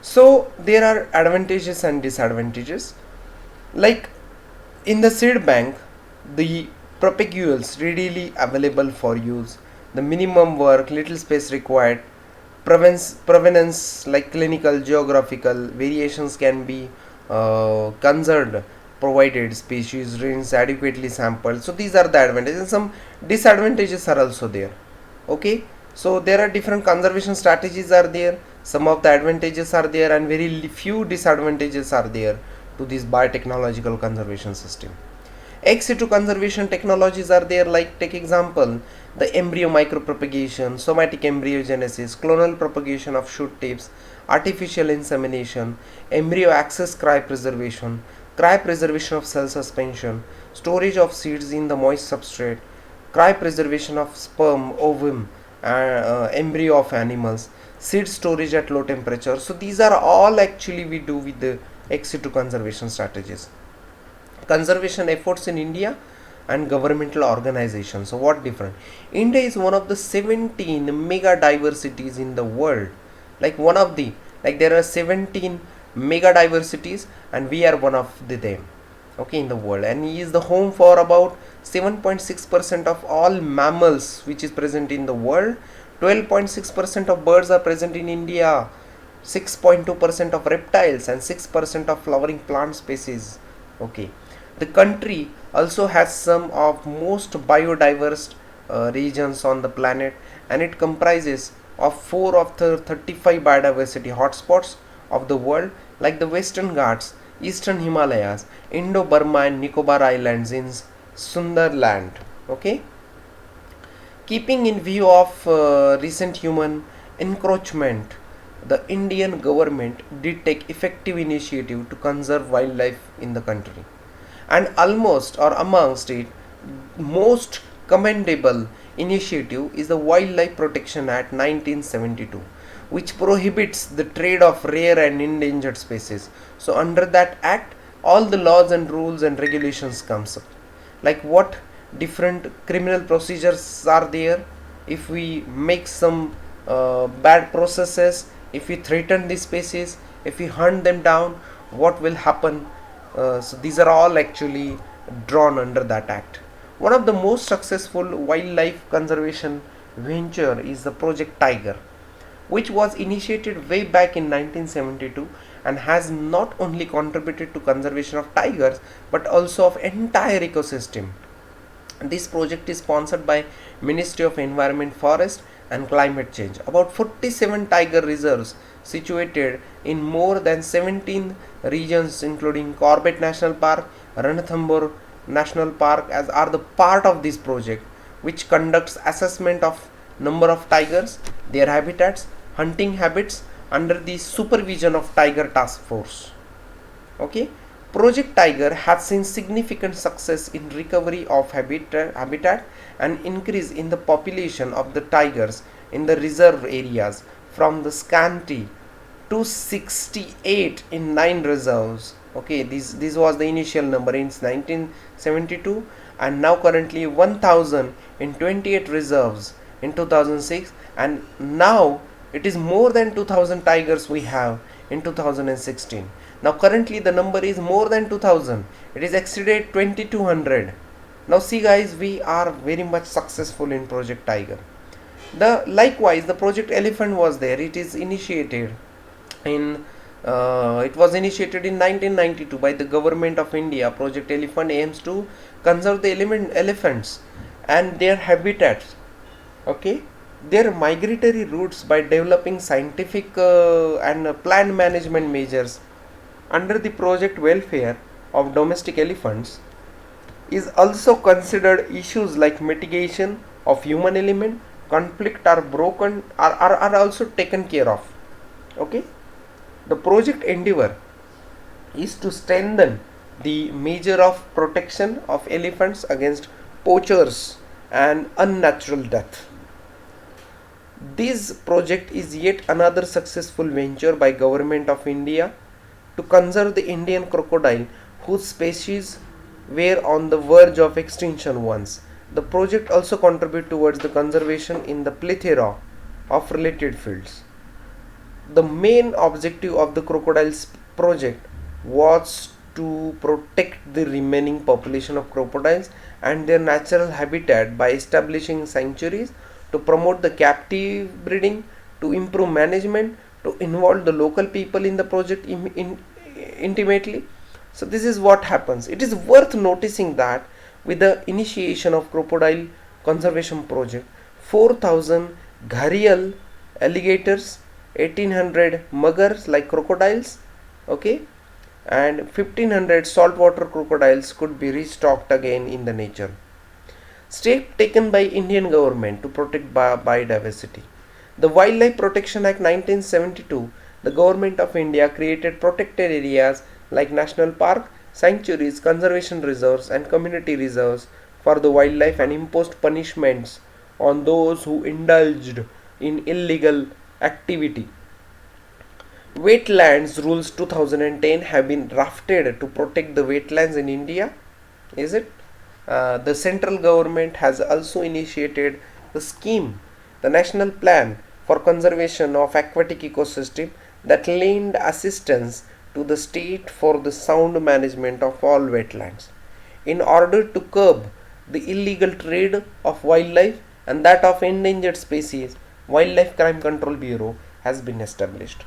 So there are advantages and disadvantages. Like in the seed bank, the propagules readily available for use, the minimum work, little space required, provenance like clinical, geographical variations can be conserved provided species remains adequately sampled. So these are the advantages, and some disadvantages are also there. Okay, so there are different conservation strategies are there. Some of the advantages are there and very few disadvantages are there to this biotechnological conservation system. Ex situ conservation technologies are there, like take example the embryo micropropagation, somatic embryogenesis, clonal propagation of shoot tips, artificial insemination, embryo access cryopreservation of cell suspension, storage of seeds in the moist substrate, cryopreservation of sperm, ovum, embryo of animals, seed storage at low temperature. So these are all actually we do with the ex situ conservation strategies. Conservation efforts in India and governmental organizations. So what different? India is one of the 17 mega diversities in the world. Like one of the, like there are 17 mega diversities and we are one of them. Okay, in the world, and he is the home for about 7.6% of all mammals which is present in the world. 12.6% of birds are present in India. 6.2% of reptiles and 6% of flowering plant species. Okay, the country also has some of most biodiverse regions on the planet, and it comprises of 4 of the 35 biodiversity hotspots of the world, like the Western Ghats, Eastern Himalayas, Indo-Burma and Nicobar Islands in Sundarland. Okay, keeping in view of recent human encroachment, the Indian government did take effective initiative to conserve wildlife in the country, and almost or amongst it most commendable initiative is the Wildlife Protection Act 1972, which prohibits the trade of rare and endangered species. So under that act all the laws and rules and regulations comes up, like what different criminal procedures are there if we make some bad processes, if we threaten the species, if we hunt them down, what will happen. So these are all actually drawn under that act. One of the most successful wildlife conservation venture is the Project Tiger, which was initiated way back in 1972 and has not only contributed to conservation of tigers but also of entire ecosystem. This project is sponsored by Ministry of Environment, Forest and Climate Change. About 47 tiger reserves situated in more than 17 regions including Corbett National Park, Ranthambore National Park as are the part of this project, which conducts assessment of number of tigers, their habitats, hunting habits under the supervision of Tiger Task Force. Okay, Project Tiger has seen significant success in recovery of habitat and increase in the population of the tigers in the reserve areas from the scanty 268 in 9 reserves. Okay, this was the initial number in 1972, and now currently 1000 in 28 reserves in 2006, and now it is more than 2000 tigers we have in 2016. Now currently the number is more than 2000, it is exceeded 2200. Now see guys, we are very much successful in Project Tiger. The likewise the Project Elephant was there. It is initiated in it was initiated in 1992 by the government of India. Project Elephant aims to conserve the elephants and their habitats. Okay, their migratory routes by developing scientific and planned management measures under the project welfare of domestic elephants is also considered. Issues like mitigation of human element conflict are broken are also taken care of. Okay, the project endeavor is to strengthen the measure of protection of elephants against poachers and unnatural death. This project is yet another successful venture by Government of India to conserve the Indian crocodile, whose species were on the verge of extinction once. The project also contributes towards the conservation in the plethora of related fields. The main objective of the crocodiles project was to protect the remaining population of crocodiles and their natural habitat by establishing sanctuaries, to promote the captive breeding, to improve management, to involve the local people in the project intimately. So this is what happens. It is worth noticing that with the initiation of crocodile conservation project, 4,000 gharial alligators, 1800 muggers like crocodiles, okay, and 1500 saltwater crocodiles could be restocked again in the nature. Step taken by Indian government to protect biodiversity. The Wildlife Protection Act 1972, the government of India created protected areas like national park, sanctuaries, conservation reserves and community reserves for the wildlife and imposed punishments on those who indulged in illegal activity. Wetlands Rules 2010 have been drafted to protect the wetlands in India. Is it? The central government has also initiated the scheme, the National Plan for Conservation of Aquatic Ecosystem, that lend assistance to the state for the sound management of all wetlands. In order to curb the illegal trade of wildlife and that of endangered species, Wildlife Crime Control Bureau has been established.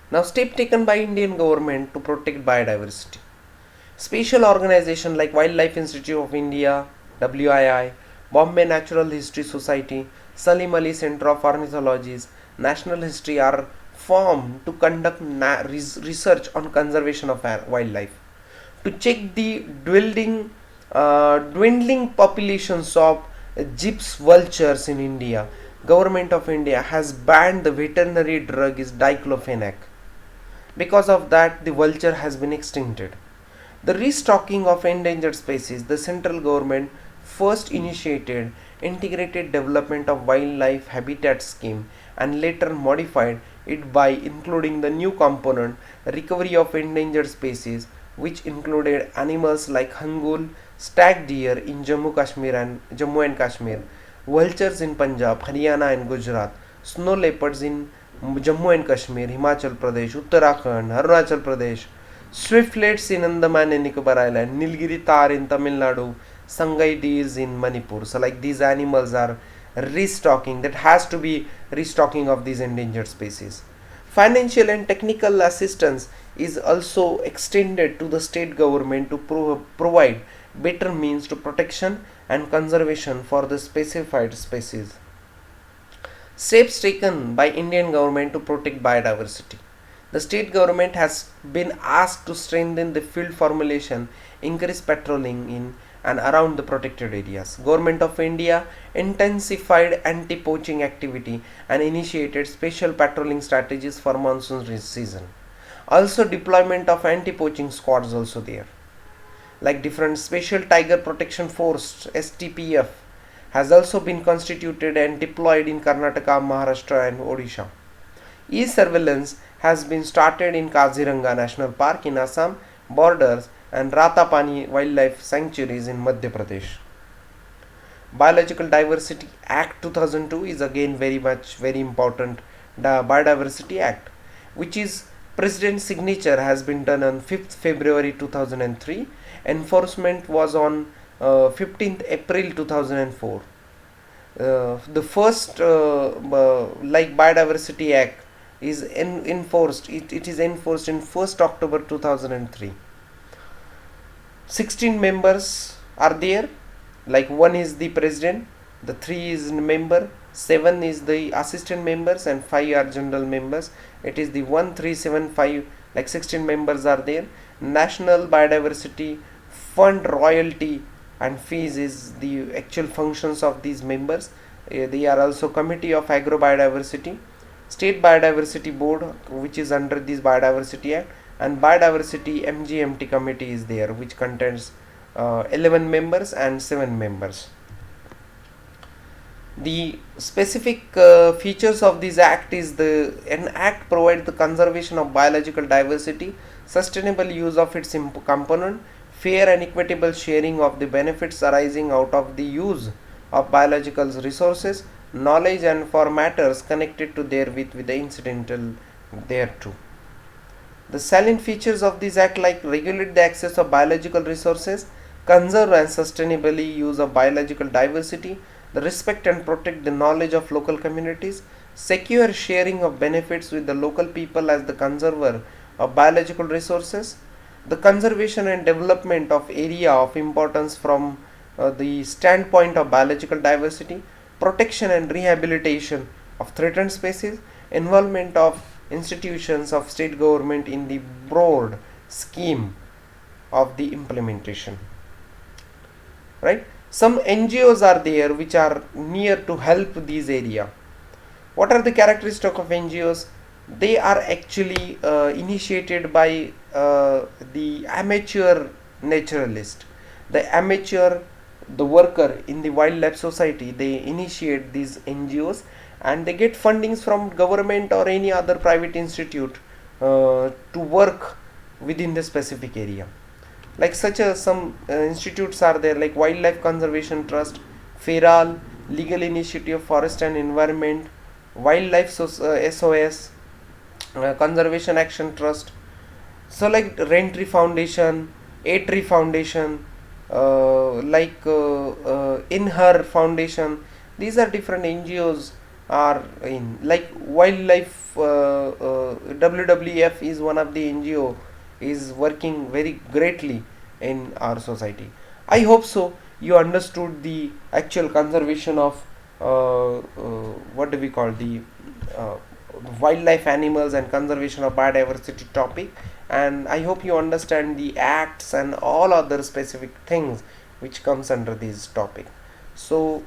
Now, step taken by Indian government to protect biodiversity. Special organizations like Wildlife Institute of India, WII, Bombay Natural History Society, Salim Ali Center of Ornithology, National History are formed to conduct research on conservation of wildlife, to check the dwindling populations of gyps vultures in India. Government of India has banned the veterinary drug is diclofenac. Because of that, the vulture has been extincted. The restocking of endangered species, the central government first initiated integrated development of wildlife habitat scheme and later modified it by including the new component recovery of endangered species, which included animals like hangul, stag deer in Jammu and Kashmir, vultures in Punjab, Haryana and Gujarat, snow leopards in Jammu and Kashmir, Himachal Pradesh, Uttarakhand, Arunachal Pradesh, swiftlets in Andaman and Nicobar Island, Nilgiri tar in Tamil Nadu, Sangai deers in Manipur. So like these animals are restocking, that has to be restocking of these endangered species. Financial and technical assistance is also extended to the state government to provide better means to protection and conservation for the specified species. Steps taken by Indian government to protect biodiversity. The state government has been asked to strengthen the field formulation, increase patrolling in and around the protected areas. Government of India intensified anti-poaching activity and initiated special patrolling strategies for monsoon season. Also deployment of anti-poaching squads also there. Like different Special Tiger Protection Force STPF has also been constituted and deployed in Karnataka, Maharashtra and Odisha. E-surveillance has been started in Kaziranga National Park in Assam borders and Ratapani Wildlife Sanctuaries in Madhya Pradesh. Biological Diversity Act 2002 is again very important Biodiversity Act, which is President's signature has been done on 5th February 2003. Enforcement was on 15th April 2004. The first like Biodiversity Act is enforced. It is enforced in 1st October 2003. 16 members are there, like 1 is the president, the 3 is member, 7 is the assistant members and 5 are general members. It is the 1 3 7 5, like 16 members are there. National Biodiversity Fund royalty and fees is the actual functions of these members. They are also Committee of Agro Biodiversity, State Biodiversity Board, which is under this Biodiversity Act, and Biodiversity MGMT committee is there, which contains 11 members and 7 members. The specific features of this act is an act provides the conservation of biological diversity, sustainable use of its component, fair and equitable sharing of the benefits arising out of the use of biological resources, knowledge and for matters connected to therewith with the incidental thereto. The salient features of this act like regulate the access of biological resources, conserve and sustainably use of biological diversity, the respect and protect the knowledge of local communities, secure sharing of benefits with the local people as the conserver of biological resources, the conservation and development of area of importance from the standpoint of biological diversity, protection and rehabilitation of threatened species, involvement of institutions of state government in the broad scheme of the implementation. Right? Some NGOs are there which are near to help these area. What are the characteristics of NGOs? They are actually initiated by the amateur naturalist, the amateur, the worker in the wildlife society. They initiate these NGOs and they get fundings from government or any other private institute to work within the specific area. Like such some institutes are there like Wildlife Conservation Trust, FERAL, Legal Initiative Forest and Environment, Wildlife SOS, Conservation Action Trust. So like Raintree Foundation, A Tree Foundation, In Her Foundation. These are different NGOs are in. Like Wildlife WWF is one of the NGO is working very greatly in our society. I hope so. You understood the actual conservation of what do we call the uh, wildlife animals and conservation of biodiversity topic, and I hope you understand the acts and all other specific things which comes under this topic. So